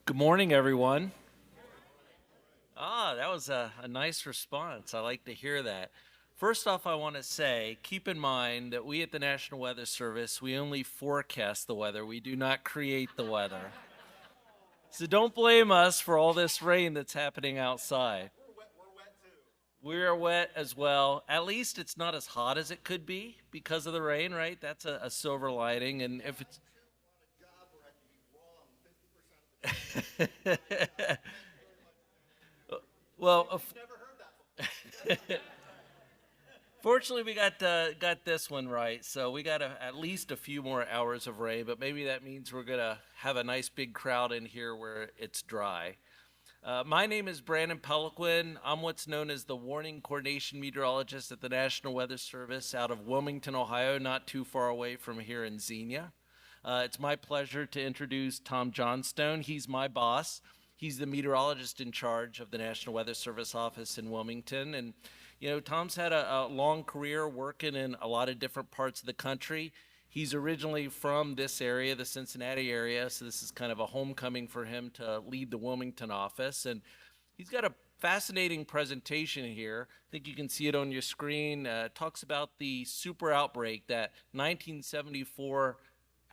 Good morning, everyone. That was a nice response. I like to hear that. First off, I want to say keep in mind that we at the National Weather Service, we only forecast the weather, we do not create the weather. So don't blame us for all this rain that's happening outside. We are wet as well. At least it's not as hot as it could be because of the rain, right? That's a silver lining. And if it's well, fortunately, we got this one right, so we got at least a few more hours of rain. But maybe that means we're gonna have a nice big crowd in here where it's dry. My name is Brandon Peliquin. I'm what's known as the Warning Coordination Meteorologist at the National Weather Service out of Wilmington, Ohio, not too far away from here in Xenia. It's my pleasure to introduce Tom Johnstone. He's my boss. He's the meteorologist in charge of the National Weather Service office in Wilmington. And, Tom's had a long career working in a lot of different parts of the country. He's originally from this area, the Cincinnati area, so this is kind of a homecoming for him to lead the Wilmington office. And he's got a fascinating presentation here. I think you can see it on your screen. Talks about the super outbreak, that 1974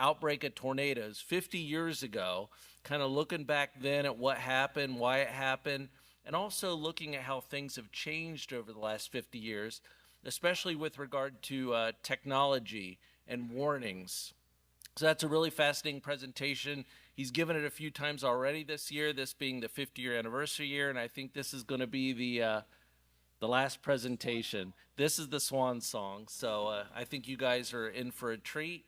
outbreak of tornadoes 50 years ago, kind of looking back then at what happened, why it happened, and also looking at how things have changed over the last 50 years, especially with regard to technology and warnings. So that's a really fascinating presentation. He's given it a few times already this year, this being the 50-year anniversary year, and I think this is going to be the last presentation. This is the swan song, so I think you guys are in for a treat.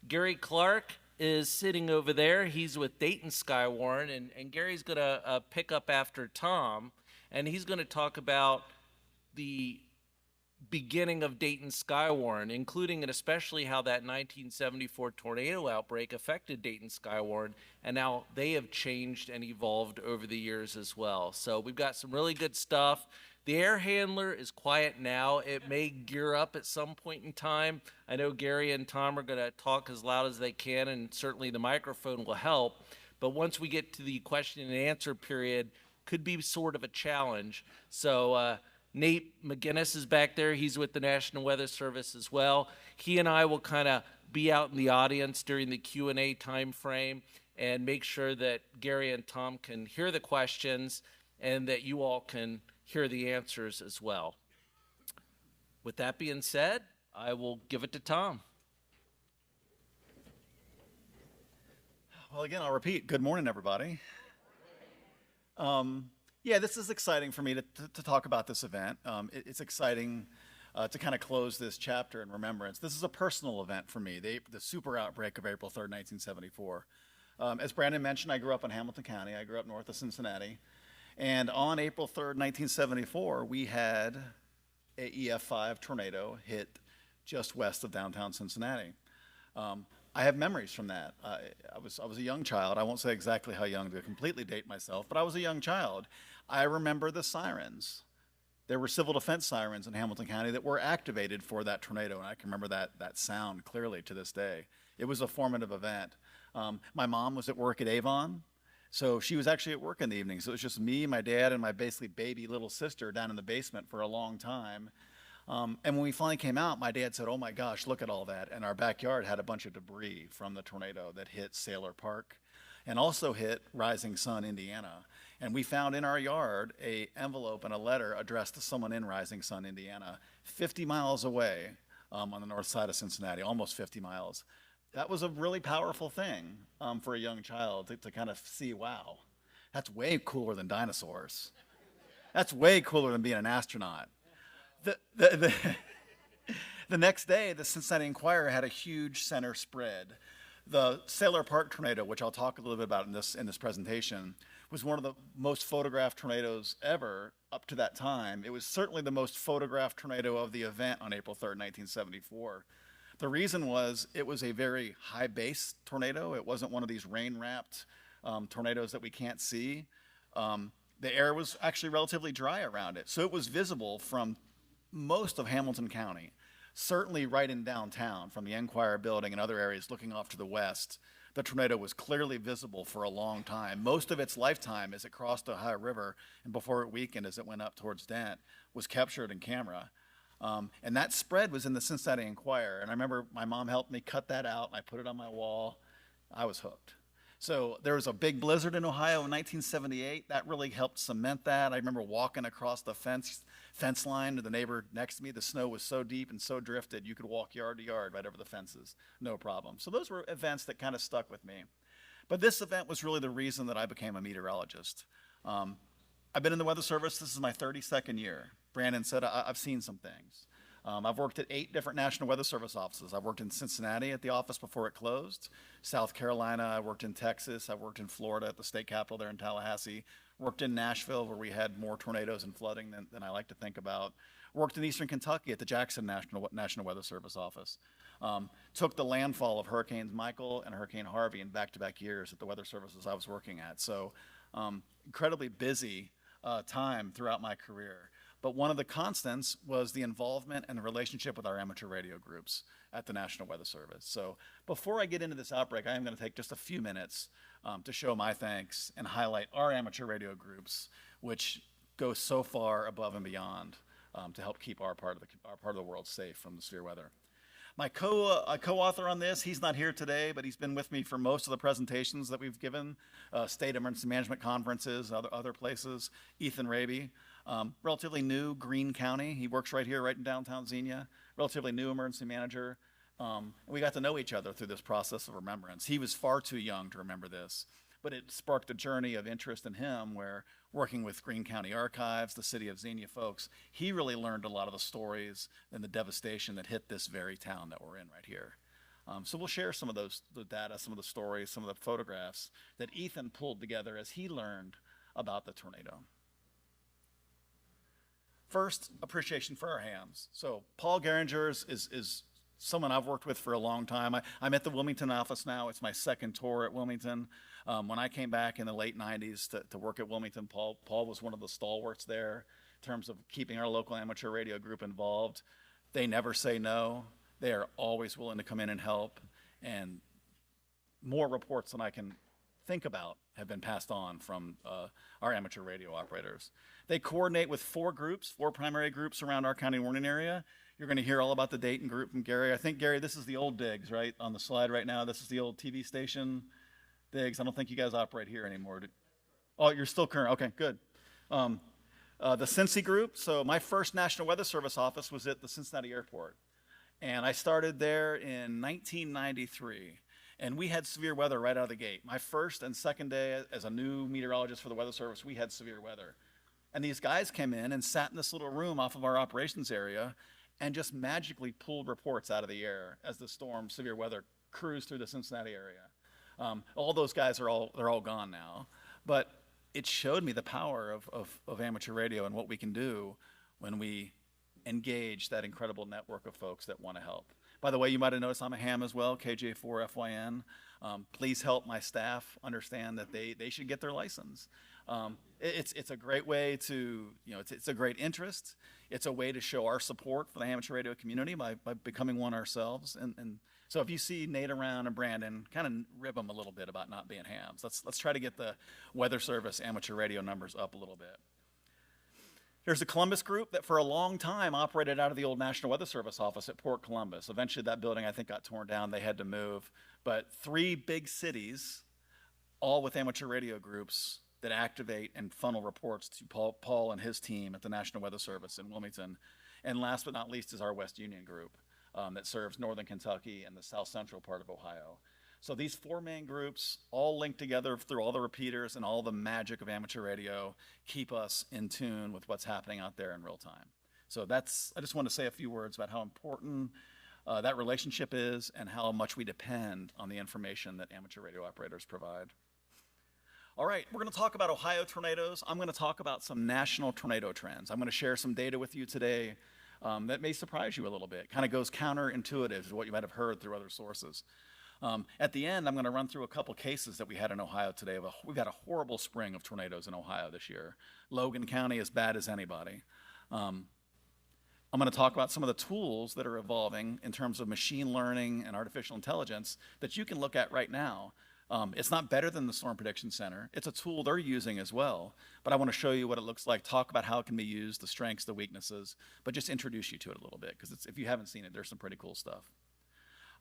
Gary Clark is sitting over there. He's with Dayton Skywarn, and Gary's going to pick up after Tom, and he's going to talk about the beginning of Dayton Skywarn, including and especially how that 1974 tornado outbreak affected Dayton Skywarn, and now they have changed and evolved over the years as well. So we've got some really good stuff. The air handler is quiet now. It may gear up at some point in time. I know Gary and Tom are going to talk as loud as they can, and certainly the microphone will help. But once we get to the question and answer period, could be sort of a challenge. So Nate McGinnis is back there. He's with the National Weather Service as well. He and I will kind of be out in the audience during the Q&A time frame and make sure that Gary and Tom can hear the questions and that you all can hear the answers as well. With that being said, I will give it to Tom. Well, again, I'll repeat. Good morning, everybody. Yeah, this is exciting for me to talk about this event. It's exciting to kind of close this chapter in remembrance. This is a personal event for me, the super outbreak of April 3rd, 1974. As Brandon mentioned, I grew up in Hamilton County. I grew up north of Cincinnati. And on April 3rd, 1974, we had a EF5 tornado hit just west of downtown Cincinnati. I have memories from that. I was a young child. I won't say exactly how young to completely date myself, but I was a young child. I remember the sirens. There were civil defense sirens in Hamilton County that were activated for that tornado, and I can remember that sound clearly to this day. It was a formative event. My mom was at work at Avon. So she was actually at work in the evening. So it was just me, my dad, and my basically baby little sister down in the basement for a long time. And when we finally came out, my dad said, "Oh my gosh, look at all that." And our backyard had a bunch of debris from the tornado that hit Sailor Park and also hit Rising Sun, Indiana. And we found in our yard an envelope and a letter addressed to someone in Rising Sun, Indiana, 50 miles away on the north side of Cincinnati, almost 50 miles. That was a really powerful thing for a young child to kind of see, wow, that's way cooler than dinosaurs. That's way cooler than being an astronaut. The next day, the Cincinnati Enquirer had a huge center spread. The Sailor Park tornado, which I'll talk a little bit about in this presentation, was one of the most photographed tornadoes ever up to that time. It was certainly the most photographed tornado of the event on April 3rd, 1974. The reason was it was a very high base tornado. It wasn't one of these rain-wrapped tornadoes that we can't see. The air was actually relatively dry around it, so it was visible from most of Hamilton County, certainly right in downtown from the Enquirer building and other areas looking off to the west. the tornado was clearly visible for a long time. Most of its lifetime as it crossed the Ohio River and before it weakened as it went up towards Dent was captured in camera. And that spread was in the Cincinnati Enquirer. And I remember my mom helped me cut that out, and I put it on my wall. I was hooked. So there was a big blizzard in Ohio in 1978. That really helped cement that. I remember walking across the fence line to the neighbor next to me. The snow was so deep and so drifted, you could walk yard to yard right over the fences, no problem. So those were events that kind of stuck with me. But this event was really the reason that I became a meteorologist. I've been in the Weather Service. This is my 32nd year. Brandon said I've seen some things. I've worked at 8 different National Weather Service offices. I've worked in Cincinnati at the office before it closed, South Carolina, I worked in Texas, I worked in Florida at the state capitol there in Tallahassee, worked in Nashville where we had more tornadoes and flooding than I like to think about, worked in eastern Kentucky at the Jackson National Weather Service office. Took the landfall of Hurricanes Michael and Hurricane Harvey in back-to-back years at the weather services I was working at. So incredibly busy time throughout my career. But one of the constants was the involvement and the relationship with our amateur radio groups at the National Weather Service. So before I get into this outbreak, I am going to take just a few minutes to show my thanks and highlight our amateur radio groups, which go so far above and beyond to help keep our part of the world safe from the severe weather. My co-author on this, he's not here today, but he's been with me for most of the presentations that we've given, state emergency management conferences, other places, Ethan Raby. Relatively new, Greene County. He works right here, right in downtown Xenia. Relatively new emergency manager. We got to know each other through this process of remembrance. He was far too young to remember this, but it sparked a journey of interest in him where working with Greene County Archives, the city of Xenia folks, he really learned a lot of the stories and the devastation that hit this very town that we're in right here. So we'll share some of the data, some of the stories, some of the photographs that Ethan pulled together as he learned about the tornado. First, appreciation for our hams. So Paul Geringer is someone I've worked with for a long time. I'm at the Wilmington office now. It's my second tour at Wilmington. When I came back in the late 90s to work at Wilmington, Paul was one of the stalwarts there in terms of keeping our local amateur radio group involved. They never say no. They are always willing to come in and help. And more reports than I can think about have been passed on from our amateur radio operators. They coordinate with 4 primary groups around our county warning area. You're going to hear all about the Dayton group from Gary. I think, Gary, this is the old digs, right, on the slide right now. This is the old TV station digs. I don't think you guys operate here anymore. Oh, you're still current. Okay, good. The Cincy group. So my first National Weather Service office was at the Cincinnati Airport. And I started there in 1993. And we had severe weather right out of the gate. My first and second day as a new meteorologist for the Weather Service, we had severe weather. And these guys came in and sat in this little room off of our operations area and just magically pulled reports out of the air as the storm, severe weather, cruised through the Cincinnati area. All those guys they're all gone now. But it showed me the power of amateur radio and what we can do when we engage that incredible network of folks that want to help. By the way, you might have noticed I'm a ham as well, KJ4FYN. Please help my staff understand that they should get their license. It's a great way to, it's a great interest. It's a way to show our support for the amateur radio community by becoming one ourselves. And so if you see Nate around and Brandon, kind of rib them a little bit about not being hams. Let's try to get the Weather Service amateur radio numbers up a little bit. There's a Columbus group that for a long time operated out of the old National Weather Service office at Port Columbus. Eventually that building, I think, got torn down. They had to move. But 3 big cities, all with amateur radio groups that activate and funnel reports to Paul and his team at the National Weather Service in Wilmington. And last but not least is our West Union group that serves northern Kentucky and the south central part of Ohio. So these 4 main groups, all linked together through all the repeaters and all the magic of amateur radio, keep us in tune with what's happening out there in real time. So I just want to say a few words about how important that relationship is and how much we depend on the information that amateur radio operators provide. All right, we're going to talk about Ohio tornadoes. I'm going to talk about some national tornado trends. I'm going to share some data with you today that may surprise you a little bit. Kind of goes counterintuitive to what you might have heard through other sources. At the end, I'm going to run through a couple cases that we had in Ohio today. We've had a horrible spring of tornadoes in Ohio this year. Logan County as bad as anybody. I'm going to talk about some of the tools that are evolving in terms of machine learning and artificial intelligence that you can look at right now It's not better than the Storm Prediction Center. It's a tool they're using as well, but I want to show you what it looks like, talk about how it can be used, the strengths, the weaknesses, but just introduce you to it a little bit, because if you haven't seen it, there's some pretty cool stuff.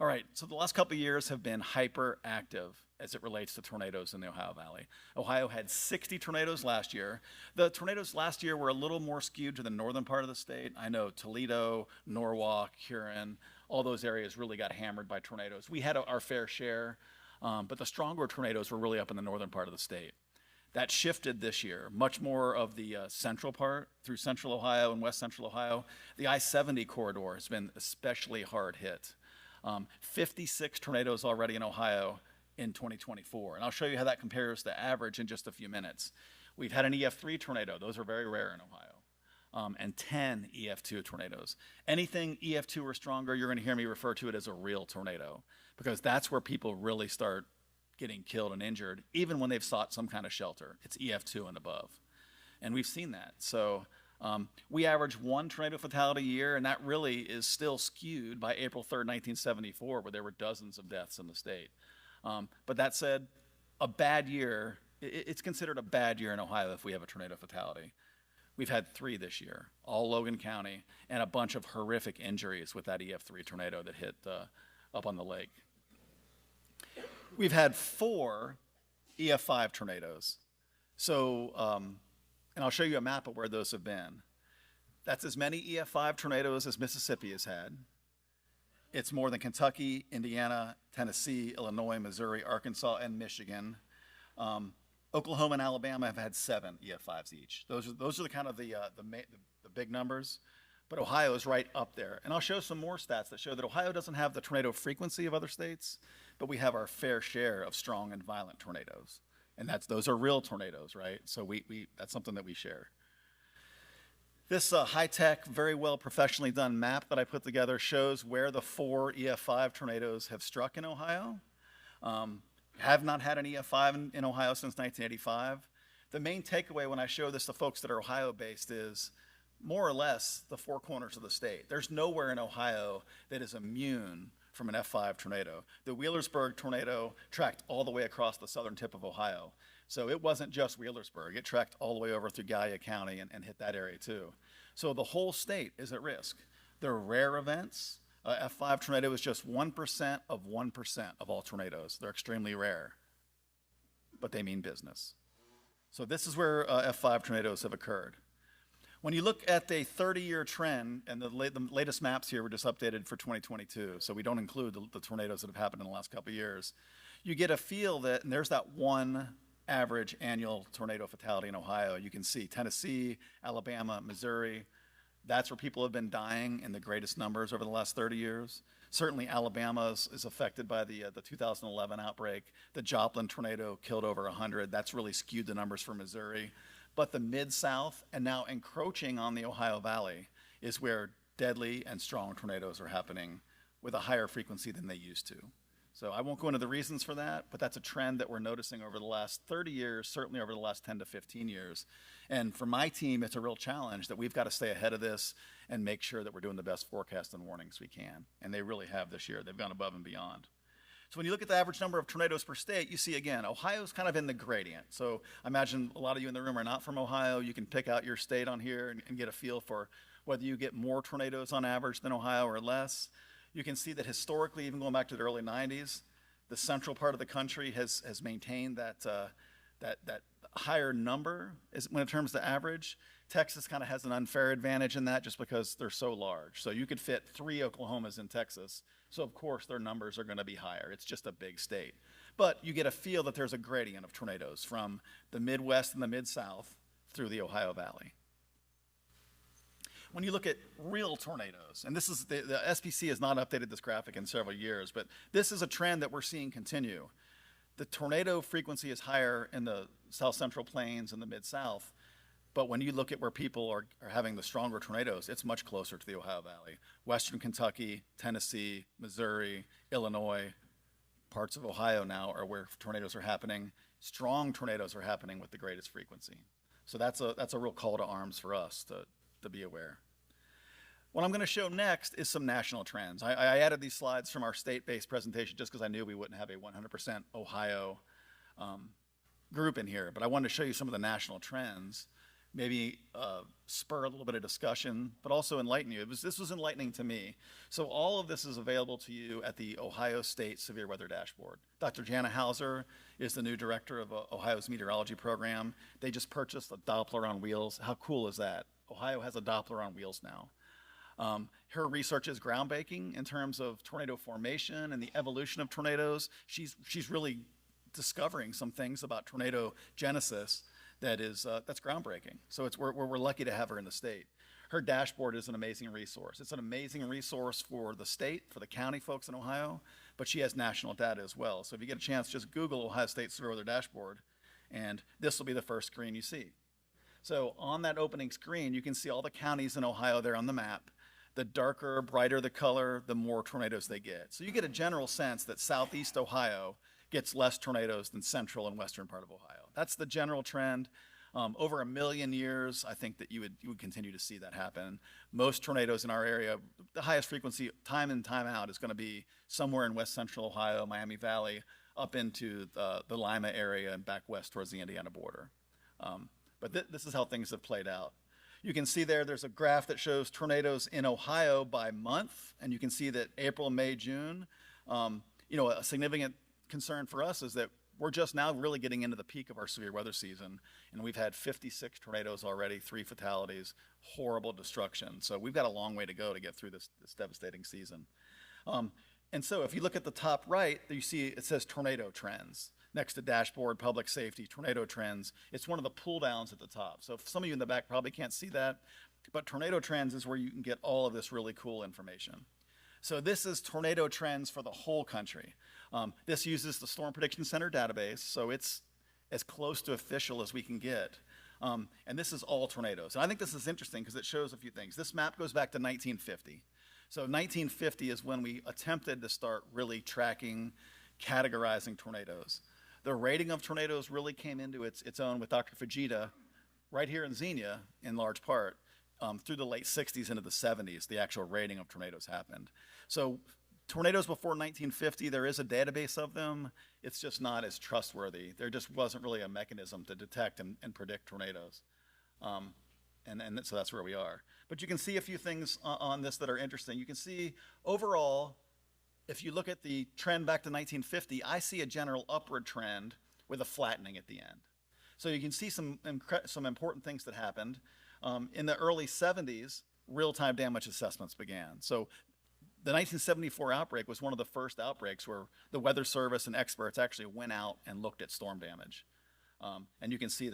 All right, so the last couple of years have been hyperactive as it relates to tornadoes in the Ohio Valley. Ohio had 60 tornadoes last year. The tornadoes last year were a little more skewed to the northern part of the state. I know Toledo, Norwalk, Huron, all those areas really got hammered by tornadoes. We had our fair share, but the stronger tornadoes were really up in the northern part of the state. That shifted this year. Much more of the central part through central Ohio and west central Ohio. The I-70 corridor has been especially hard hit. 56 tornadoes already in Ohio in 2024. And I'll show you how that compares to average in just a few minutes. We've had an EF3 tornado. Those are very rare in Ohio. And 10 EF2 tornadoes. Anything EF2 or stronger, you're going to hear me refer to it as a real tornado, because that's where people really start getting killed and injured, even when they've sought some kind of shelter. It's EF2 and above. And we've seen that. So we average one tornado fatality a year, and that really is still skewed by April 3rd, 1974, where there were dozens of deaths in the state. But that said, a bad year, it's considered a bad year in Ohio if we have a tornado fatality. We've had 3 this year, all Logan County, and a bunch of horrific injuries with that EF3 tornado that hit up on the lake. We've had 4 EF5 tornadoes. So, and I'll show you a map of where those have been. That's as many EF5 tornadoes as Mississippi has had. It's more than Kentucky, Indiana, Tennessee, Illinois, Missouri, Arkansas, and Michigan. Oklahoma and Alabama have had 7 EF5s each. Those are the kind of the big numbers. But Ohio is right up there. And I'll show some more stats that show that Ohio doesn't have the tornado frequency of other states, but we have our fair share of strong and violent tornadoes. And those are real tornadoes, right? So that's something that we share. This high-tech, very well professionally done map that I put together shows where the 4 EF5 tornadoes have struck in Ohio. Have not had an EF5 in Ohio since 1985. The main takeaway when I show this to folks that are Ohio-based is more or less the 4 corners of the state. There's nowhere in Ohio that is immune from an F5 tornado. The Wheelersburg tornado tracked all the way across the southern tip of Ohio. So it wasn't just Wheelersburg. It tracked all the way over through Gallia County and hit that area too. So the whole state is at risk. There are rare events. F5 tornado is just 1% of all tornadoes. They're extremely rare, but they mean business. So this is where F5 tornadoes have occurred. When you look at the 30-year trend, and the latest maps here were just updated for 2022, so we don't include the tornadoes that have happened in the last couple of years, you get a feel that, and there's that one average annual tornado fatality in Ohio. You can see Tennessee, Alabama, Missouri. That's where people have been dying in the greatest numbers over the last 30 years. Certainly Alabama is affected by the 2011 outbreak. The Joplin tornado killed over 100. That's really skewed the numbers for Missouri. But the Mid-South, and now encroaching on the Ohio Valley, is where deadly and strong tornadoes are happening with a higher frequency than they used to. So I won't go into the reasons for that, but that's a trend that we're noticing over the last 30 years, certainly over the last 10 to 15 years. And for my team, it's a real challenge that we've got to stay ahead of this and make sure that we're doing the best forecast and warnings we can. And they really have this year. They've gone above and beyond. So when you look at the average number of tornadoes per state, you see, again, Ohio's kind of in the gradient. So I imagine a lot of you in the room are not from Ohio. You can pick out your state on here and get a feel for whether you get more tornadoes on average than Ohio or less. You can see that historically, even going back to the early 90s, the central part of the country has maintained that higher number when it comes to average. Texas kind of has an unfair advantage in that just because they're so large. So you could fit 3 Oklahomas in Texas. So of course their numbers are going to be higher. It's just a big state. But you get a feel that there's a gradient of tornadoes from the Midwest and the Mid-South through the Ohio Valley. When you look at real tornadoes, and this is the SPC has not updated this graphic in several years, but this is a trend that we're seeing continue. The tornado frequency is higher in the South Central Plains and the Mid-South, but when you look at where people are having the stronger tornadoes, it's much closer to the Ohio Valley. Western Kentucky, Tennessee, Missouri, Illinois, parts of Ohio now are where tornadoes are happening. Strong tornadoes are happening with the greatest frequency. So that's a real call to arms for us to be aware. What I'm going to show next is some national trends. I added these slides from our state-based presentation just because I knew we wouldn't have a 100% Ohio group in here, but I wanted to show you some of the national trends, maybe spur a little bit of discussion, but also enlighten you. This was enlightening to me. So all of this is available to you at the Ohio State Severe Weather Dashboard. Dr. Jana Hauser is the new director of Ohio's meteorology program. They just purchased a Doppler on wheels. How cool is that? Ohio has a Doppler on wheels now. Her research is groundbreaking in terms of tornado formation and the evolution of tornadoes. She's really discovering some things about tornado genesis that's groundbreaking. So we're lucky to have her in the state. Her dashboard is an amazing resource. It's an amazing resource for the state, for the county folks in Ohio, but she has national data as well. So if you get a chance, just Google Ohio State Severe Weather Dashboard, and this will be the first screen you see. So on that opening screen, you can see all the counties in Ohio there on the map. The darker, brighter the color, the more tornadoes they get. So you get a general sense that southeast Ohio gets less tornadoes than central and western part of Ohio. That's the general trend. Over 1 million years, I think that you would continue to see that happen. Most tornadoes in our area, the highest frequency, time in, time out, is going to be somewhere in west central Ohio, Miami Valley, up into the Lima area and back west towards the Indiana border. But this is how things have played out. You can see there's a graph that shows tornadoes in Ohio by month, and you can see that April, May, June, a significant concern for us is that we're just now really getting into the peak of our severe weather season, and we've had 56 tornadoes already, 3 fatalities, horrible destruction. So we've got a long way to go to get through this devastating season. And so if you look at the top right, you see it says tornado trends. Next to dashboard, public safety, tornado trends. It's one of the pull downs at the top. So some of you in the back probably can't see that, but tornado trends is where you can get all of this really cool information. So this is tornado trends for the whole country. This uses the Storm Prediction Center database, so it's as close to official as we can get. And this is all tornadoes. And I think this is interesting because it shows a few things. This map goes back to 1950. So 1950 is when we attempted to start really tracking, categorizing tornadoes. The rating of tornadoes really came into its own with Dr. Fujita right here in Xenia, in large part, through the late 60s into the 70s, the actual rating of tornadoes happened. So tornadoes before 1950, there is a database of them. It's just not as trustworthy. There just wasn't really a mechanism to detect and predict tornadoes. And so that's where we are. But you can see a few things on this that are interesting. You can see overall, if you look at the trend back to 1950, I see a general upward trend with a flattening at the end. So you can see some important things that happened. In the early 70s, real-time damage assessments began. So the 1974 outbreak was one of the first outbreaks where the Weather Service and experts actually went out and looked at storm damage. And you can see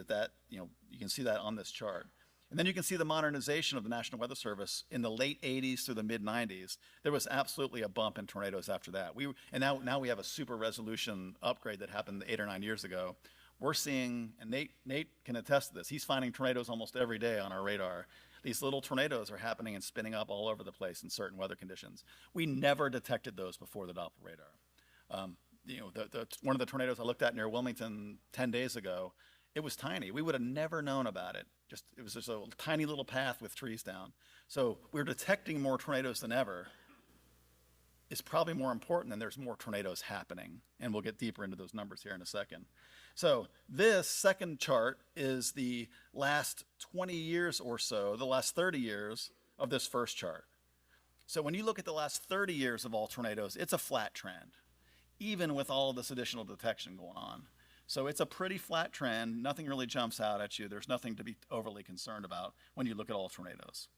you can see that on this chart. And then you can see the modernization of the National Weather Service in the late 80s through the mid 90s. There was absolutely a bump in tornadoes after that. Now we have a super resolution upgrade that happened 8 or 9 years ago. We're seeing, and Nate can attest to this, he's finding tornadoes almost every day on our radar. These little tornadoes are happening and spinning up all over the place in certain weather conditions. We never detected those before the Doppler radar. One of the tornadoes I looked at near Wilmington 10 days ago, it was tiny. We would have never known about it. It was just a tiny little path with trees down. So we're detecting more tornadoes than ever. It's probably more important than there's more tornadoes happening. And we'll get deeper into those numbers here in a second. So this second chart is the last 20 years or so, the last 30 years of this first chart. So when you look at the last 30 years of all tornadoes, it's a flat trend, even with all of this additional detection going on. So it's a pretty flat trend. Nothing really jumps out at you. There's nothing to be overly concerned about when you look at all tornadoes.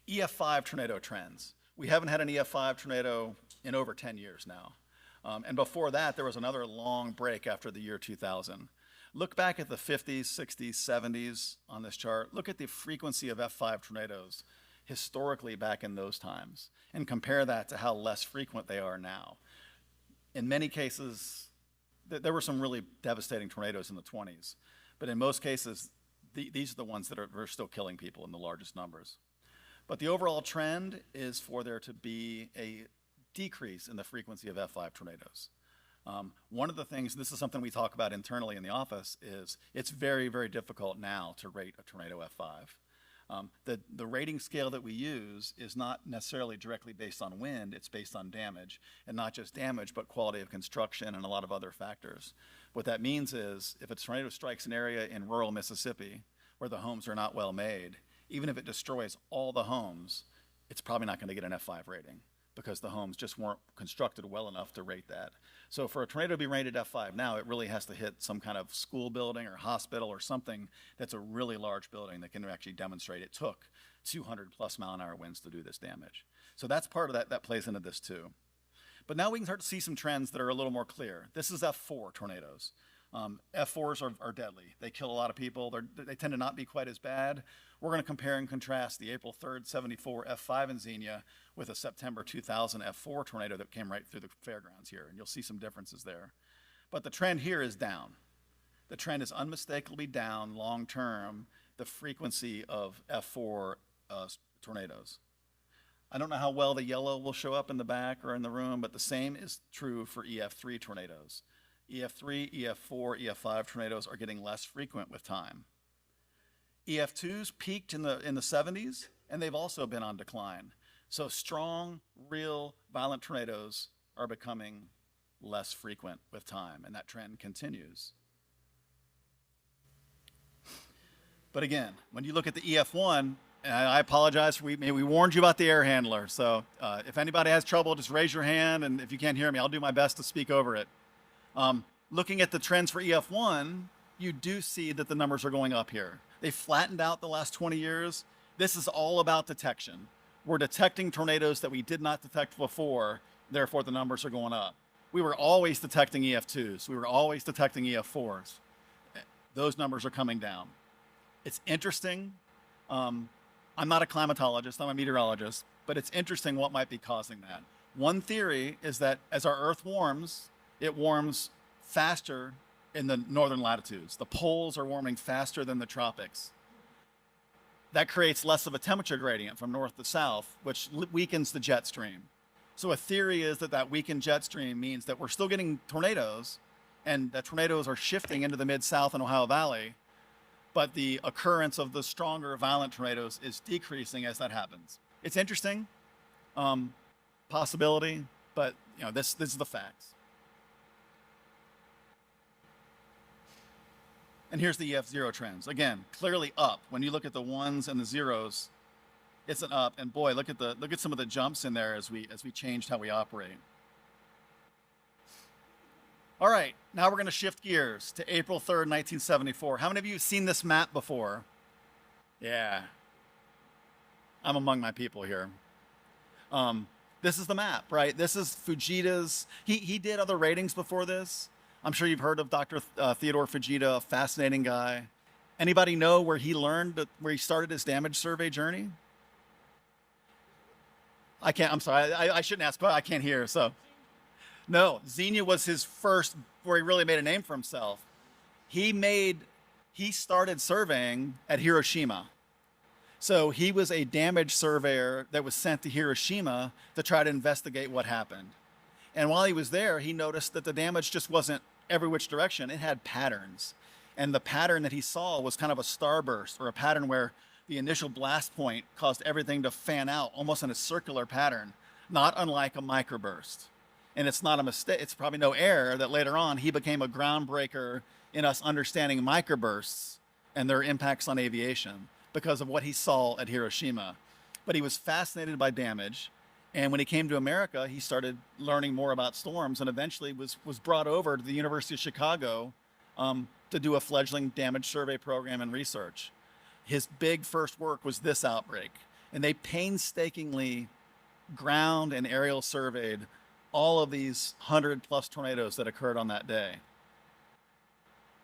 EF5 tornado trends. We haven't had an EF5 tornado in over 10 years now. And before that, there was another long break after the year 2000. Look back at the 50s, 60s, 70s on this chart. Look at the frequency of F5 tornadoes historically back in those times and compare that to how less frequent they are now. In many cases, there were some really devastating tornadoes in the 20s, but in most cases, these are the ones that are still killing people in the largest numbers. But the overall trend is for there to be a decrease in the frequency of F5 tornadoes. One of the things, this is something we talk about internally in the office, is it's very, very difficult now to rate a tornado F5. The rating scale that we use is not necessarily directly based on wind, it's based on damage. And not just damage, but quality of construction and a lot of other factors. What that means is if a tornado strikes an area in rural Mississippi where the homes are not well made, even if it destroys all the homes, it's probably not going to get an F5 rating because the homes just weren't constructed well enough to rate that. So for a tornado to be rated F5 now, it really has to hit some kind of school building or hospital or something that's a really large building that can actually demonstrate it took 200 plus mile an hour winds to do this damage. So that's part of that plays into this too. But now we can start to see some trends that are a little more clear. This is F4 tornadoes. F4s are deadly. They kill a lot of people. They tend to not be quite as bad. We're going to compare and contrast the April 3rd, 74 F5 in Xenia with a September 2000 F4 tornado that came right through the fairgrounds here, and you'll see some differences there. But the trend here is down. The trend is unmistakably down long term, the frequency of F4 tornadoes. I don't know how well the yellow will show up in the back or in the room, but the same is true for EF3 tornadoes. EF3, EF4, EF5 tornadoes are getting less frequent with time. EF2s peaked in the 70s, and they've also been on decline. So strong, real, violent tornadoes are becoming less frequent with time, and that trend continues. But again, when you look at the EF1, and I apologize, we warned you about the air handler, so if anybody has trouble, just raise your hand, and if you can't hear me, I'll do my best to speak over it. Looking at the trends for EF1, you do see that the numbers are going up here. They flattened out the last 20 years. This is all about detection. We're detecting tornadoes that we did not detect before, therefore the numbers are going up. We were always detecting EF2s. We were always detecting EF4s. Those numbers are coming down. It's interesting. I'm not a climatologist, I'm a meteorologist, but it's interesting what might be causing that. One theory is that as our Earth warms, it warms faster in the northern latitudes. The poles are warming faster than the tropics. That creates less of a temperature gradient from north to south, which weakens the jet stream. So a theory is that weakened jet stream means that we're still getting tornadoes, and the tornadoes are shifting into the mid-south and Ohio Valley, but the occurrence of the stronger violent tornadoes is decreasing as that happens. It's interesting, possibility, but this is the facts. And here's the EF0 trends. Again, clearly up. When you look at the ones and the zeros, it's an up. And boy, look at some of the jumps in there as we changed how we operate. All right, now we're going to shift gears to April 3rd, 1974. How many of you have seen this map before? Yeah, I'm among my people here. This is the map, right? This is Fujita's. He did other ratings before this. I'm sure you've heard of Dr. Theodore Fujita, a fascinating guy. Anybody know where he started his damage survey journey? I'm sorry, I shouldn't ask, but I can't hear, so. No, Xenia was his first, where he really made a name for himself. He started surveying at Hiroshima. So he was a damage surveyor that was sent to Hiroshima to try to investigate what happened. And while he was there, he noticed that the damage just wasn't every which direction. It had patterns. And the pattern that he saw was kind of a starburst, or a pattern where the initial blast point caused everything to fan out almost in a circular pattern, not unlike a microburst. And it's not a mistake. It's probably no error that later on he became a groundbreaker in us understanding microbursts and their impacts on aviation because of what he saw at Hiroshima. But he was fascinated by damage. And when he came to America, he started learning more about storms and eventually was brought over to the University of Chicago to do a fledgling damage survey program and research. His big first work was this outbreak. And they painstakingly ground and aerial surveyed all of these 100+ tornadoes that occurred on that day.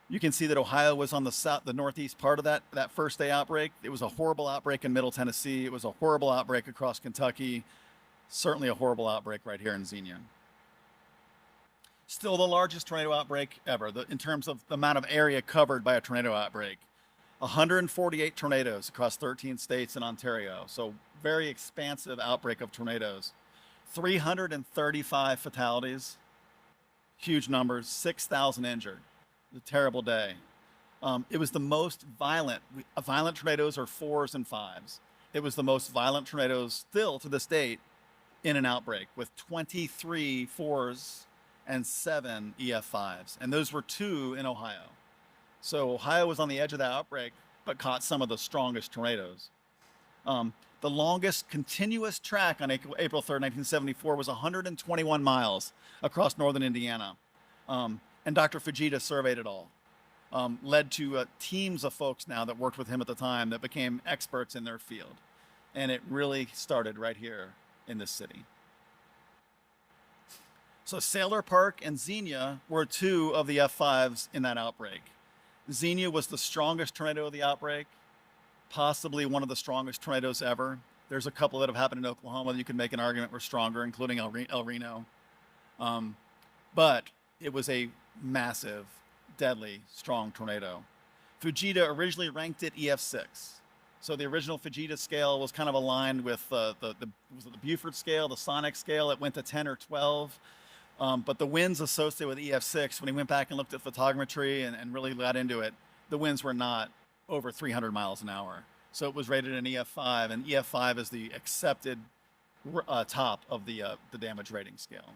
You can see that Ohio was on the northeast part of that first day outbreak. It was a horrible outbreak in Middle Tennessee. It was a horrible outbreak across Kentucky. Certainly a horrible outbreak right here in Xenia. Still the largest tornado outbreak ever in terms of the amount of area covered by a tornado outbreak. 148 tornadoes across 13 states and Ontario. So very expansive outbreak of tornadoes. 335 fatalities, huge numbers, 6,000 injured. It was a terrible day. It was the most violent. Violent tornadoes are 4s and 5s. It was the most violent tornadoes still to this date in an outbreak, with 23 4s and 7 EF5s. And those were 2 in Ohio. So Ohio was on the edge of that outbreak, but caught some of the strongest tornadoes. The longest continuous track on April 3rd, 1974 was 121 miles across northern Indiana. And Dr. Fujita surveyed it all. Led to teams of folks now that worked with him at the time that became experts in their field. And it really started right here in this city. So Sailor Park and Xenia were 2 of the F5s in that outbreak. Xenia was the strongest tornado of the outbreak, possibly one of the strongest tornadoes ever. There's a couple that have happened in Oklahoma that you can make an argument were stronger, including El Reno. But it was a massive, deadly, strong tornado. Fujita originally ranked it EF6. So the original Fujita scale was kind of aligned with the Beaufort scale, the sonic scale. It went to 10 or 12. But the winds associated with EF6, when he went back and looked at photogrammetry and really got into it, the winds were not over 300 miles an hour. So it was rated an EF5, and EF5 is the accepted top of the damage rating scale.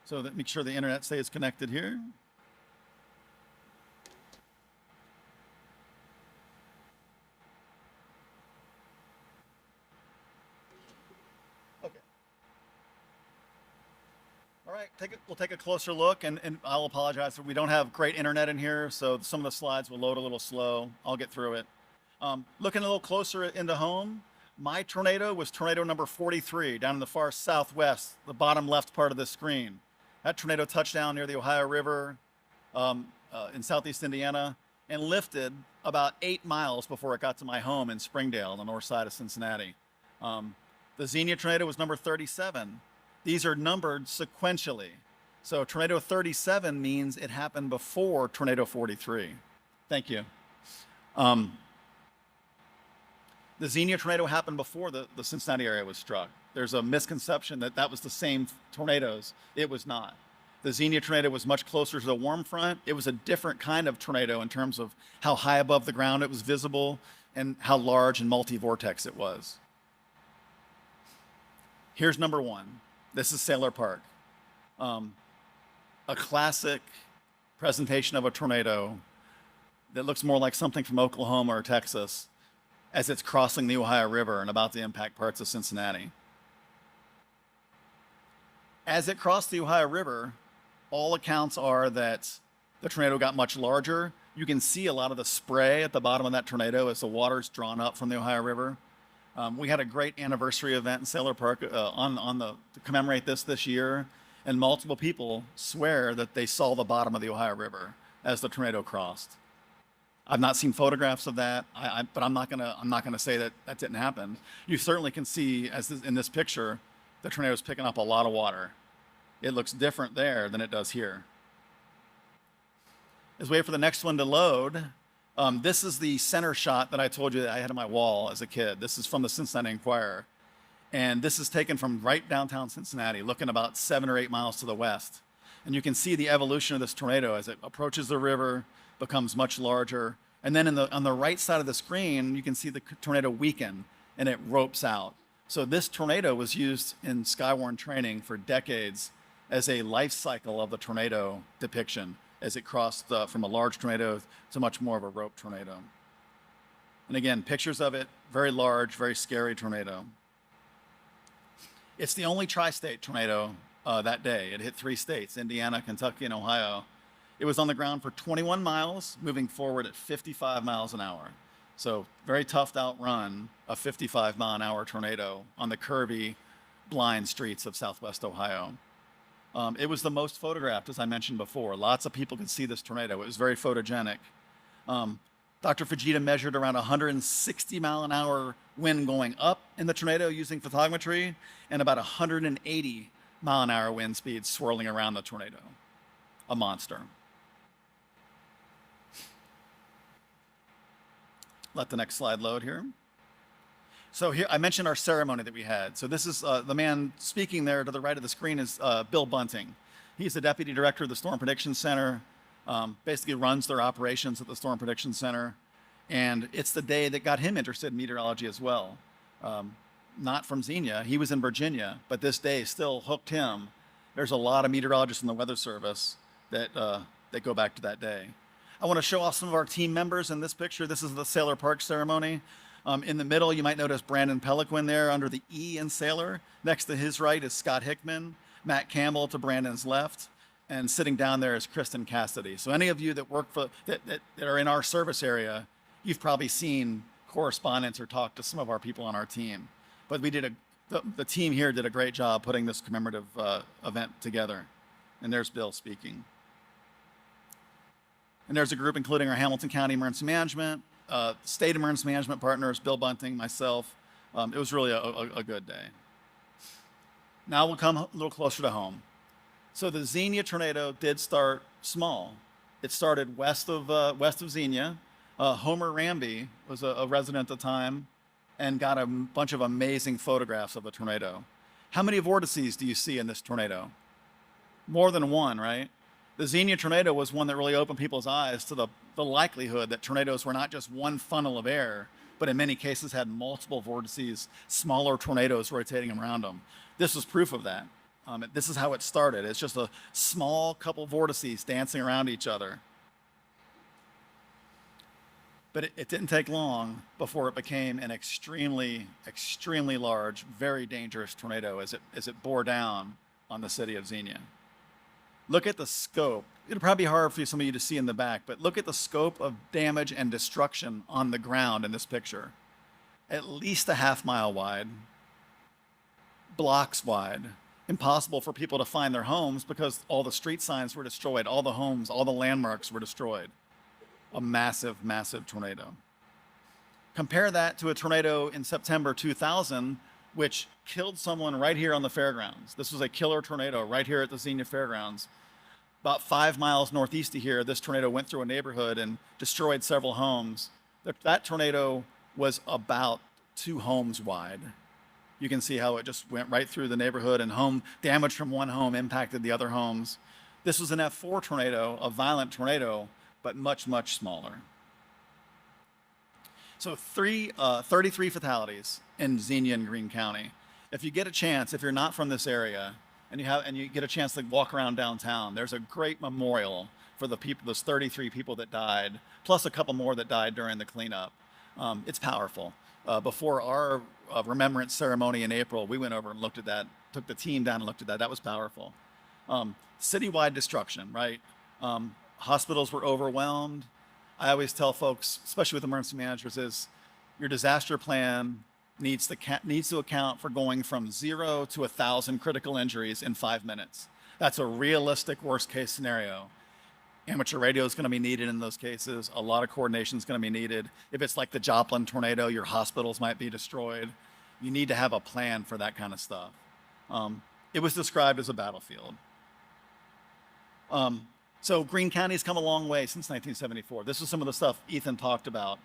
So make sure the internet stays connected here. Okay. All right, we'll take a closer look, and I'll apologize that we don't have great internet in here, so some of the slides will load a little slow. I'll get through it. Looking a little closer into home, my tornado was tornado number 43 down in the far southwest, the bottom left part of the screen. That tornado touched down near the Ohio River in southeast Indiana and lifted about 8 miles before it got to my home in Springdale on the north side of Cincinnati. The Xenia tornado was number 37. These are numbered sequentially. So tornado 37 means it happened before tornado 43. Thank you. The Xenia tornado happened before the Cincinnati area was struck. There's a misconception that that was the same tornadoes. It was not. The Xenia tornado was much closer to the warm front. It was a different kind of tornado in terms of how high above the ground it was visible and how large and multi-vortex it was. Here's number 1. This is Sailor Park. A classic presentation of a tornado that looks more like something from Oklahoma or Texas as it's crossing the Ohio River and about to impact parts of Cincinnati. As it crossed the Ohio River, all accounts are that the tornado got much larger. You can see a lot of the spray at the bottom of that tornado as the water's drawn up from the Ohio River. We had a great anniversary event in Sailor Park to commemorate this year, and multiple people swear that they saw the bottom of the Ohio River as the tornado crossed. I've not seen photographs of that, but I'm not gonna say that that didn't happen. You certainly can see, in this picture, the tornado's picking up a lot of water. It looks different there than it does here. As we wait for the next one to load, this is the center shot that I told you that I had on my wall as a kid. This is from the Cincinnati Enquirer. And this is taken from right downtown Cincinnati, looking about 7 or 8 miles to the west. And you can see the evolution of this tornado as it approaches the river, becomes much larger. And then on the right side of the screen, you can see the tornado weaken and it ropes out. So this tornado was used in Skywarn training for decades as a life cycle of the tornado depiction as it crossed from a large tornado to much more of a rope tornado. And again, pictures of it, very large, very scary tornado. It's the only tri-state tornado that day. It hit 3 states, Indiana, Kentucky, and Ohio. It was on the ground for 21 miles, moving forward at 55 miles an hour. So very tough to outrun a 55-mile-an-hour tornado on the curvy, blind streets of southwest Ohio. It was the most photographed, as I mentioned before. Lots of people could see this tornado. It was very photogenic. Dr. Fujita measured around 160-mile-an-hour wind going up in the tornado using photogrammetry and about 180-mile-an-hour wind speed swirling around the tornado. A monster. Let the next slide load here. So here, I mentioned our ceremony that we had. So this is the man speaking there to the right of the screen is Bill Bunting. He's the deputy director of the Storm Prediction Center, basically runs their operations at the Storm Prediction Center. And it's the day that got him interested in meteorology as well. Not from Xenia, he was in Virginia, but this day still hooked him. There's a lot of meteorologists in the Weather Service that go back to that day. I want to show off some of our team members in this picture. This is the Sailor Park ceremony. In the middle, you might notice Brandon Peliquin there under the E in Sailor. Next to his right is Scott Hickman, Matt Campbell to Brandon's left, and sitting down there is Kristen Cassidy. So any of you that work for that are in our service area, you've probably seen correspondence or talked to some of our people on our team. But we did the team here did a great job putting this commemorative event together. And there's Bill speaking. And there's a group including our Hamilton County Emergency Management, State Emergency Management partners, Bill Bunting, myself. It was really a good day. Now we'll come a little closer to home. So the Xenia tornado did start small. It started west of Xenia. Homer Ramby was a resident at the time and got a bunch of amazing photographs of the tornado. How many vortices do you see in this tornado? More than one, right? The Xenia tornado was one that really opened people's eyes to the likelihood that tornadoes were not just one funnel of air, but in many cases had multiple vortices, smaller tornadoes rotating around them. This was proof of that. This is how it started. It's just a small couple vortices dancing around each other. But it didn't take long before it became an extremely, extremely large, very dangerous tornado as it bore down on the city of Xenia. Look at the scope. It'll probably be hard for some of you to see in the back, but look at the scope of damage and destruction on the ground in this picture. At least a half-mile wide, blocks wide. Impossible for people to find their homes because all the street signs were destroyed, all the homes, all the landmarks were destroyed. A massive, massive tornado. Compare that to a tornado in September 2000, which killed someone right here on the fairgrounds. This was a killer tornado right here at the Xenia Fairgrounds. About 5 miles northeast of here, this tornado went through a neighborhood and destroyed several homes. That tornado was about 2 homes wide. You can see how it just went right through the neighborhood, and home damage from one home impacted the other homes. This was an F4 tornado, a violent tornado, but much, much smaller. So 33 fatalities in Xenia and Greene County. If you get a chance, if you're not from this area, and you get a chance to walk around downtown, there's a great memorial for the people, those 33 people that died, plus a couple more that died during the cleanup. It's powerful. Before our remembrance ceremony in April, we went over and looked at that, took the team down and looked at that. That was powerful. Citywide destruction, right? Hospitals were overwhelmed. I always tell folks, especially with emergency managers, is your disaster plan needs to account for going from 0 to 1,000 critical injuries in 5 minutes. That's a realistic worst case scenario. Amateur radio is going to be needed in those cases. A lot of coordination is going to be needed. If it's like the Joplin tornado, your hospitals might be destroyed. You need to have a plan for that kind of stuff. It was described as a battlefield. So Greene County's come a long way since 1974. This is some of the stuff Ethan talked about.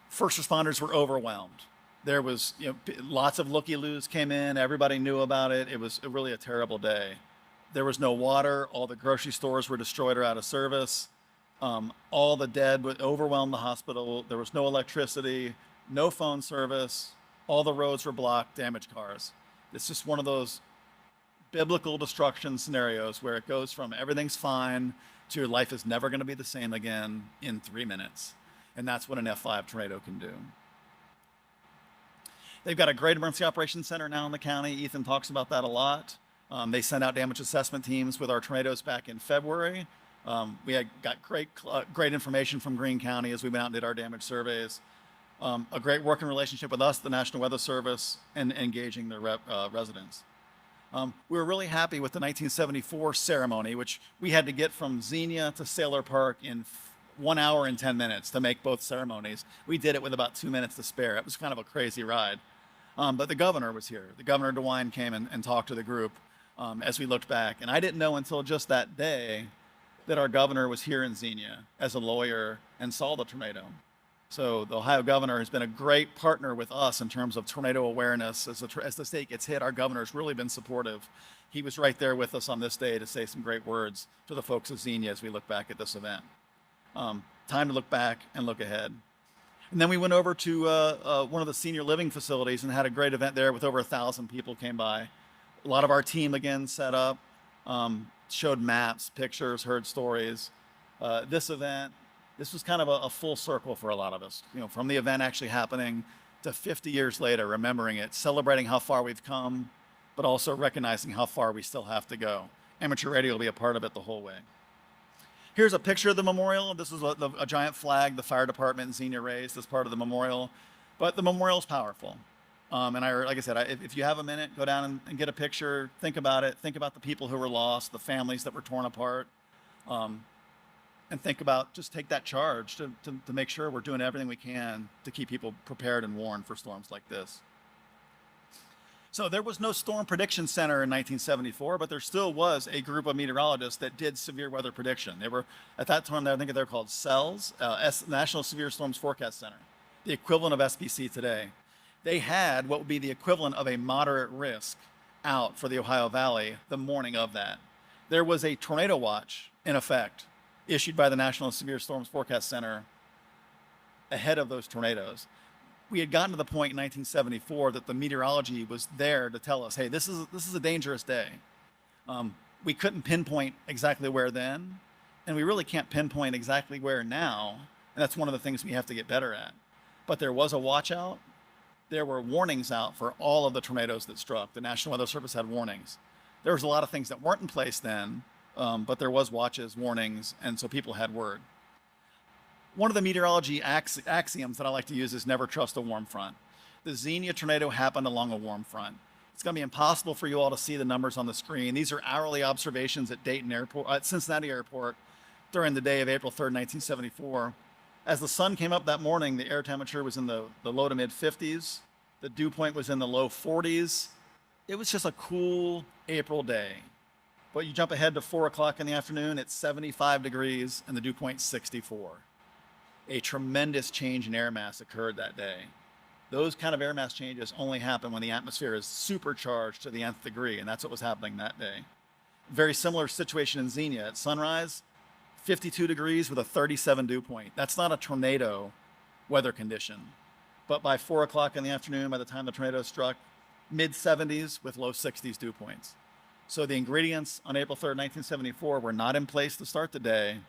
First responders were overwhelmed. There was, lots of looky-loos came in. Everybody knew about it. It was really a terrible day. There was no water. All the grocery stores were destroyed or out of service. All the dead would overwhelm the hospital. There was no electricity, no phone service. All the roads were blocked, damaged cars. It's just one of those biblical destruction scenarios where it goes from everything's fine to your life is never going to be the same again in 3 minutes. And that's what an F5 tornado can do. They've got a great emergency operations center now in the county. Ethan talks about that a lot. They sent out damage assessment teams with our tornadoes back in February. We got great information from Greene County as we went out and did our damage surveys. A great working relationship with us, the National Weather Service, and engaging their residents. We were really happy with the 1974 ceremony, which we had to get from Xenia to Sailor Park in 1 hour and 10 minutes to make both ceremonies. We did it with about 2 minutes to spare. It was kind of a crazy ride. But the governor was here. The governor DeWine came and talked to the group as we looked back. And I didn't know until just that day that our governor was here in Xenia as a lawyer and saw the tornado. So the Ohio governor has been a great partner with us in terms of tornado awareness. As the state gets hit, our governor's really been supportive. He was right there with us on this day to say some great words to the folks of Xenia as we look back at this event. Time to look back and look ahead. And then we went over to one of the senior living facilities and had a great event there with over 1,000 people came by. A lot of our team again set up, showed maps, pictures, heard stories. This event, this was kind of a full circle for a lot of us. You know, from the event actually happening to 50 years later, remembering it, celebrating how far we've come, but also recognizing how far we still have to go. Amateur radio will be a part of it the whole way. Here's a picture of the memorial. This is a giant flag the fire department in Xenia raised as part of the memorial. But the memorial is powerful. And like I said, if you have a minute, go down and get a picture, think about it, think about the people who were lost, the families that were torn apart, and think about, just take that charge to make sure we're doing everything we can to keep people prepared and warned for storms like this. So there was no storm prediction center in 1974, but there still was a group of meteorologists that did severe weather prediction. They were, at that time, I think they're called CELS, National Severe Storms Forecast Center, the equivalent of SPC today. They had what would be the equivalent of a moderate risk out for the Ohio Valley the morning of that. There was a tornado watch in effect issued by the National Severe Storms Forecast Center ahead of those tornadoes. We had gotten to the point in 1974 that the meteorology was there to tell us, hey, this is a dangerous day. We couldn't pinpoint exactly where then, and we really can't pinpoint exactly where now, and that's one of the things we have to get better at. But there was a watch out. There were warnings out for all of the tornadoes that struck. The National Weather Service had warnings. There was a lot of things that weren't in place then, but there was watches, warnings, and so people had word. One of the meteorology axioms that I like to use is never trust a warm front. The Xenia tornado happened along a warm front. It's going to be impossible for you all to see the numbers on the screen. These are hourly observations at Cincinnati Airport during the day of April 3rd, 1974. As the sun came up that morning, the air temperature was in the low to mid 50s. The dew point was in the low 40s. It was just a cool April day. But you jump ahead to 4 o'clock in the afternoon, it's 75 degrees and the dew point 64. A tremendous change in air mass occurred that day. Those kind of air mass changes only happen when the atmosphere is supercharged to the nth degree, and that's what was happening that day. Very similar situation in Xenia. At sunrise, 52 degrees with a 37 dew point. That's not a tornado weather condition. But by 4 o'clock in the afternoon, by the time the tornado struck, mid 70s with low 60s dew points. So the ingredients on April 3rd, 1974 were not in place to start the day,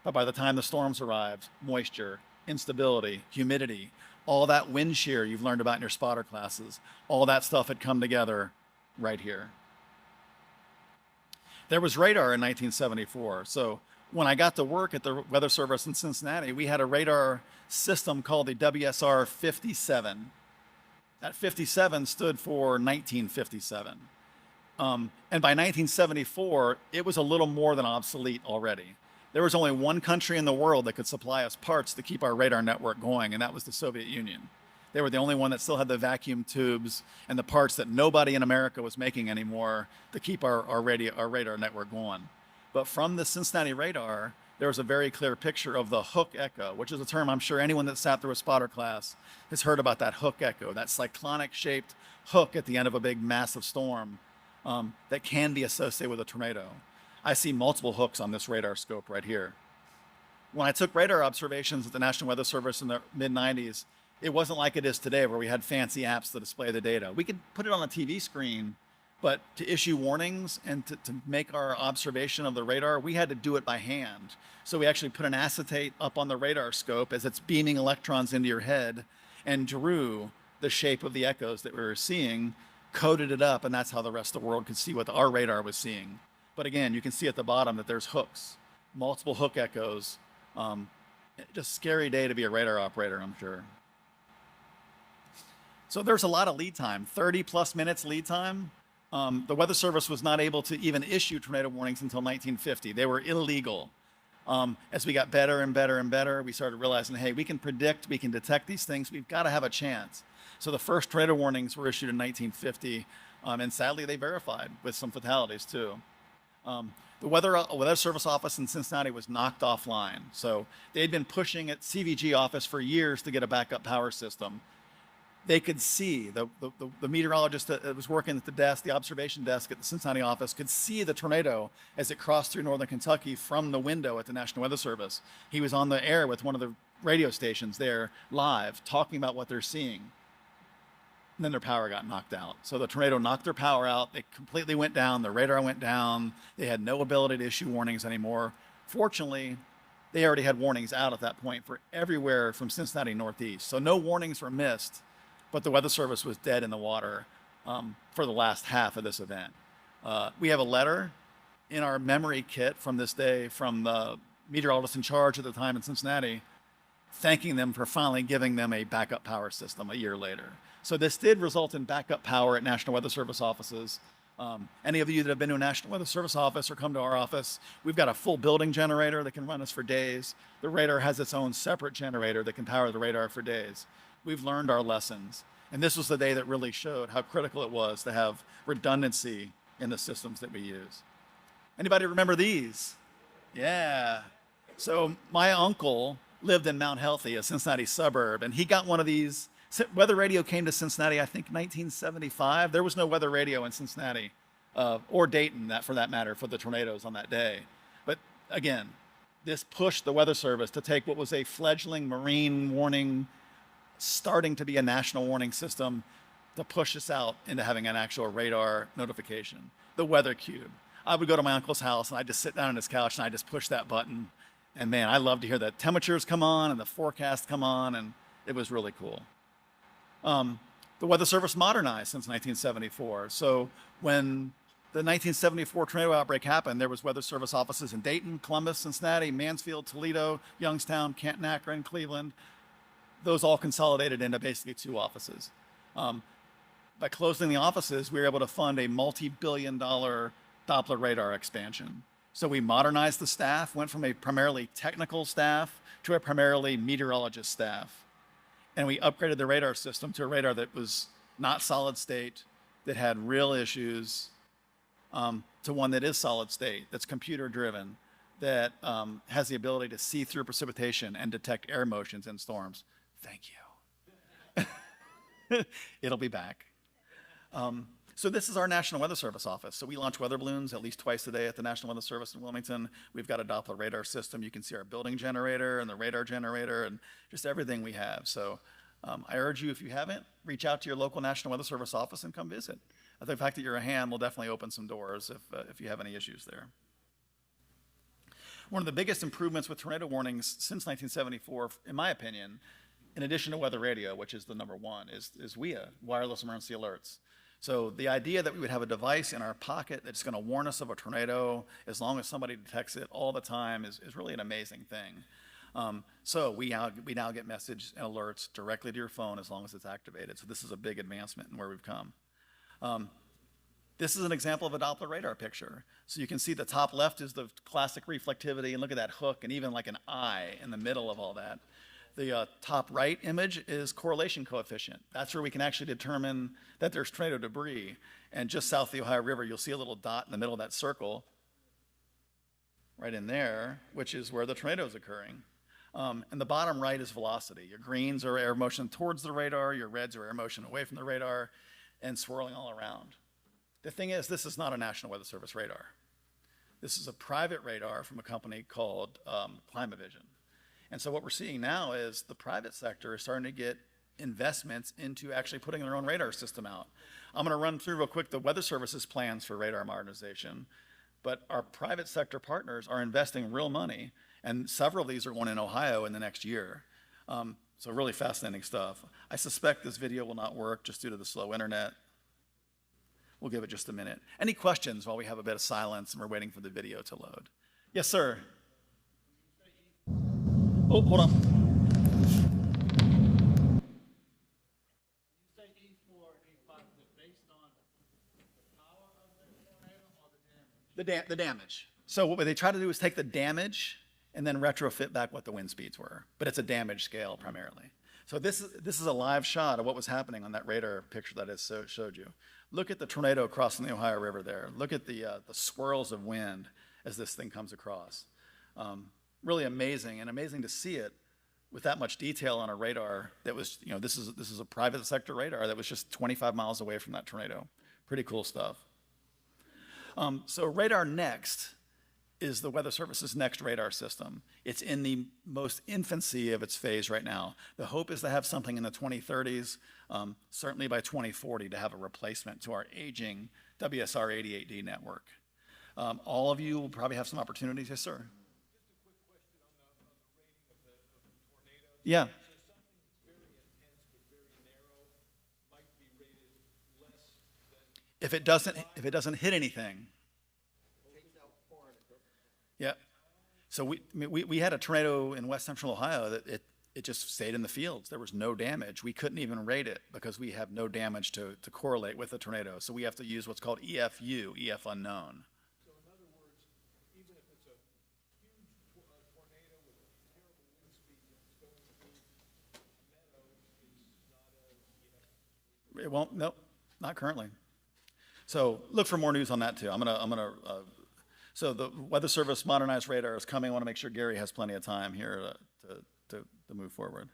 but by the time the storms arrived, moisture, instability, humidity, all that wind shear you've learned about in your spotter classes, all that stuff had come together right here. There was radar in 1974. So when I got to work at the Weather Service in Cincinnati, we had a radar system called the WSR 57. That 57 stood for 1957. And by 1974, it was a little more than obsolete already. There was only one country in the world that could supply us parts to keep our radar network going, and that was the Soviet Union. They were the only one that still had the vacuum tubes and the parts that nobody in America was making anymore to keep our radar network going. But from the Cincinnati radar, there was a very clear picture of the hook echo, which is a term I'm sure anyone that sat through a spotter class has heard about, that hook echo, that cyclonic-shaped hook at the end of a big, massive storm that can be associated with a tornado. I see multiple hooks on this radar scope right here. When I took radar observations at the National Weather Service in the mid-90s, it wasn't like it is today where we had fancy apps to display the data. We could put it on a TV screen, but to issue warnings and to make our observation of the radar, we had to do it by hand. So we actually put an acetate up on the radar scope as it's beaming electrons into your head and drew the shape of the echoes that we were seeing, coded it up, and that's how the rest of the world could see what our radar was seeing. But again, you can see at the bottom that there's hooks, multiple hook echoes. Just scary day to be a radar operator, I'm sure. So there's a lot of lead time, 30 plus minutes lead time. The Weather Service was not able to even issue tornado warnings until 1950. They were illegal. As we got better and better and better, we started realizing, hey, we can predict, we can detect these things, we've got to have a chance. So the first tornado warnings were issued in 1950, and sadly they verified with some fatalities too. The Weather Service office in Cincinnati was knocked offline. So they'd been pushing at CVG office for years to get a backup power system. they could see, the meteorologist that was working at the desk, the observation desk at the Cincinnati office, could see the tornado as it crossed through northern Kentucky from the window at the National Weather Service. He was on the air with one of the radio stations there live talking about what they're seeing. And then their power got knocked out. So the tornado knocked their power out. They completely went down. Their radar went down. They had no ability to issue warnings anymore. Fortunately, they already had warnings out at that point for everywhere from Cincinnati northeast. So no warnings were missed, but the Weather Service was dead in the water for the last half of this event. We have a letter in our memory kit from this day from the meteorologist in charge at the time in Cincinnati, thanking them for finally giving them a backup power system a year later. So this did result in backup power at National Weather Service offices. Any of you that have been to a National Weather Service office or come to our office, we've got a full building generator that can run us for days. The radar has its own separate generator that can power the radar for days. We've learned our lessons. And this was the day that really showed how critical it was to have redundancy in the systems that we use. Anybody remember these? Yeah. So my uncle lived in Mount Healthy, a Cincinnati suburb, and he got one of these. Weather radio came to Cincinnati, I think, 1975. There was no weather radio in Cincinnati, or Dayton, for that matter, for the tornadoes on that day. But again, this pushed the Weather Service to take what was a fledgling marine warning, starting to be a national warning system, to push us out into having an actual radar notification. The weather cube. I would go to my uncle's house and I'd just sit down on his couch and I'd just push that button. And man, I love to hear the temperatures come on and the forecast come on, and it was really cool. The Weather Service modernized since 1974. So when the 1974 tornado outbreak happened, there was Weather Service offices in Dayton, Columbus, Cincinnati, Mansfield, Toledo, Youngstown, Canton, Akron, Cleveland. Those all consolidated into basically 2 offices. By closing the offices, we were able to fund a multi-billion-dollar Doppler radar expansion. So we modernized the staff, went from a primarily technical staff to a primarily meteorologist staff. And we upgraded the radar system to a radar that was not solid state, that had real issues, to one that is solid state, that's computer driven, that has the ability to see through precipitation and detect air motions in storms. Thank you. It'll be back. So this is our National Weather Service office. So we launch weather balloons at least twice a day at the National Weather Service in Wilmington. We've got a Doppler radar system. You can see our building generator and the radar generator and just everything we have. So I urge you, if you haven't, reach out to your local National Weather Service office and come visit. The fact that you're a ham will definitely open some doors if you have any issues there. One of the biggest improvements with tornado warnings since 1974, in my opinion, in addition to weather radio, which is the number one, is WEA, wireless emergency alerts. So the idea that we would have a device in our pocket that's going to warn us of a tornado as long as somebody detects it all the time is really an amazing thing. So we now get message and alerts directly to your phone as long as it's activated. So this is a big advancement in where we've come. This is an example of a Doppler radar picture. So you can see the top left is the classic reflectivity, and look at that hook and even like an eye in the middle of all that. The top right image is correlation coefficient. That's where we can actually determine that there's tornado debris. And just south of the Ohio River, you'll see a little dot in the middle of that circle right in there, which is where the tornado is occurring. And the bottom right is velocity. Your greens are air motion towards the radar, your reds are air motion away from the radar, and swirling all around. The thing is, this is not a National Weather Service radar. This is a private radar from a company called Hamvention. And so what we're seeing now is the private sector is starting to get investments into actually putting their own radar system out. I'm going to run through real quick the Weather Service's plans for radar modernization, but our private sector partners are investing real money, and several of these are going in Ohio in the next year. So really fascinating stuff. I suspect this video will not work just due to the slow internet. We'll give it just a minute. Any questions while we have a bit of silence and we're waiting for the video to load? Yes, sir. Oh, hold on. You say E4, E5, is it based on the power of the tornado or the damage? The damage. So what they try to do is take the damage and then retrofit back what the wind speeds were. But it's a damage scale primarily. So this is a live shot of what was happening on that radar picture that I showed you. Look at the tornado crossing the Ohio River there. Look at the swirls of wind as this thing comes across. Really amazing, and amazing to see it with that much detail on a radar that was, this is a private sector radar that was just 25 miles away from that tornado. Pretty cool stuff. So Radar Next is the Weather Service's next radar system. It's in the most infancy of its phase right now. The hope is to have something in the 2030s, certainly by 2040, to have a replacement to our aging WSR 88D network. All of you will probably have some opportunities. Yes, sir. Just a quick question on the rating of the tornadoes. Yeah. So something that's very intense but very narrow might be rated less than. If it doesn't hit anything. Yeah. So we had a tornado in west central Ohio that it just stayed in the fields. There was no damage. We couldn't even rate it because we have no damage to correlate with the tornado. So we have to use what's called EFU, EF unknown. So in other words, even if it's a huge tornado with terrible wind speeds and it's going through meadows, it's not a. It won't. Nope, not currently. So look for more news on that too. So the Weather Service modernized radar is coming. I want to make sure Gary has plenty of time here to move forward.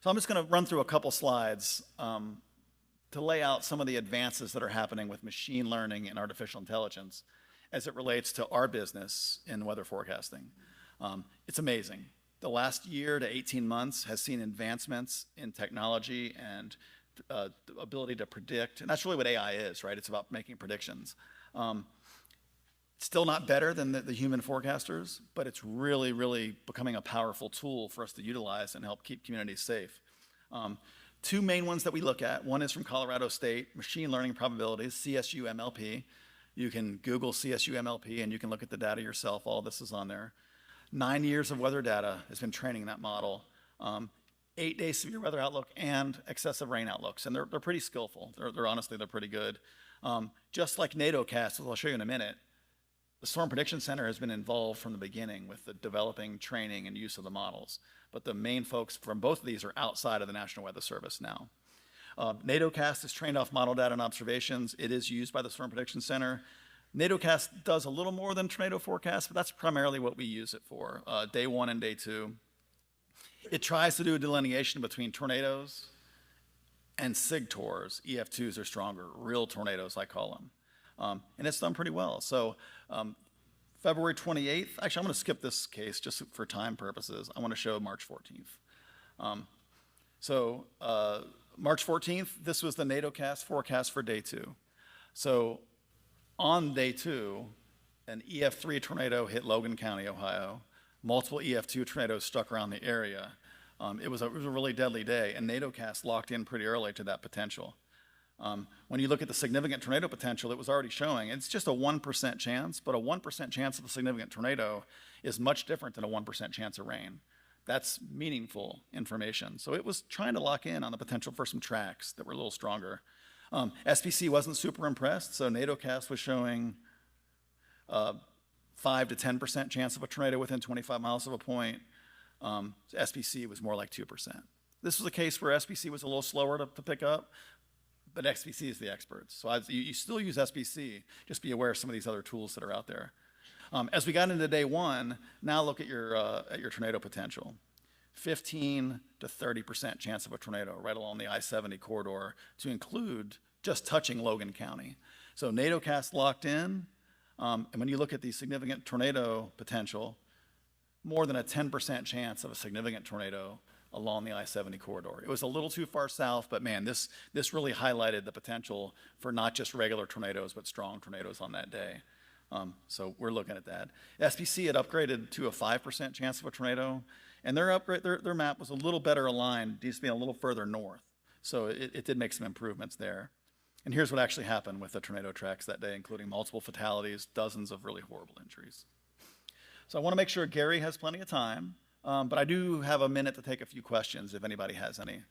So I'm just going to run through a couple slides to lay out some of the advances that are happening with machine learning and artificial intelligence as it relates to our business in weather forecasting. It's amazing. The last year to 18 months has seen advancements in technology and the ability to predict, and that's really what AI is, right? It's about making predictions. Still not better than the human forecasters, but it's really, really becoming a powerful tool for us to utilize and help keep communities safe. Two main ones that we look at. One is from Colorado State, machine learning probabilities, CSU MLP. You can Google CSU MLP and you can look at the data yourself. All this is on there. 9 years of weather data has been training that model. 8-day severe weather outlook and excessive rain outlooks, and they're pretty skillful. They're honestly pretty good. Just like NATOcast, as I'll show you in a minute, the Storm Prediction Center has been involved from the beginning with the developing, training, and use of the models. But the main folks from both of these are outside of the National Weather Service now. NATOcast is trained off model data and observations. It is used by the Storm Prediction Center. NATOcast does a little more than tornado forecast, but that's primarily what we use it for, day 1 and day 2. It tries to do a delineation between tornadoes and SIGTORs. EF2s are stronger, real tornadoes, I call them. And it's done pretty well. So February 28th, actually I'm going to skip this case just for time purposes. I want to show March 14th. March 14th, this was the NATOcast forecast for day 2. So on day 2, an EF3 tornado hit Logan County, Ohio. Multiple EF2 tornadoes struck around the area. It was a really deadly day, and NATOcast locked in pretty early to that potential. When you look at the significant tornado potential, it was already showing. It's just a 1% chance, but a 1% chance of a significant tornado is much different than a 1% chance of rain. That's meaningful information. So it was trying to lock in on the potential for some tracks that were a little stronger. SPC wasn't super impressed, so NATOcast was showing 5 to 10% chance of a tornado within 25 miles of a point. SPC was more like 2%. This was a case where SPC was a little slower to pick up, but SPC is the experts. So you still use SPC, just be aware of some of these other tools that are out there. As we got into day 1, now look at your tornado potential. 15 to 30% chance of a tornado right along the I-70 corridor to include just touching Logan County. So NATOcast locked in, and when you look at the significant tornado potential, more than a 10% chance of a significant tornado along the I-70 corridor. It was a little too far south, but man, this really highlighted the potential for not just regular tornadoes, but strong tornadoes on that day. So we're looking at that. SPC had upgraded to a 5% chance of a tornado, and their map was a little better aligned, it used to be a little further north. So it did make some improvements there. And here's what actually happened with the tornado tracks that day, including multiple fatalities, dozens of really horrible injuries. So I want to make sure Gary has plenty of time, but I do have a minute to take a few questions if anybody has any.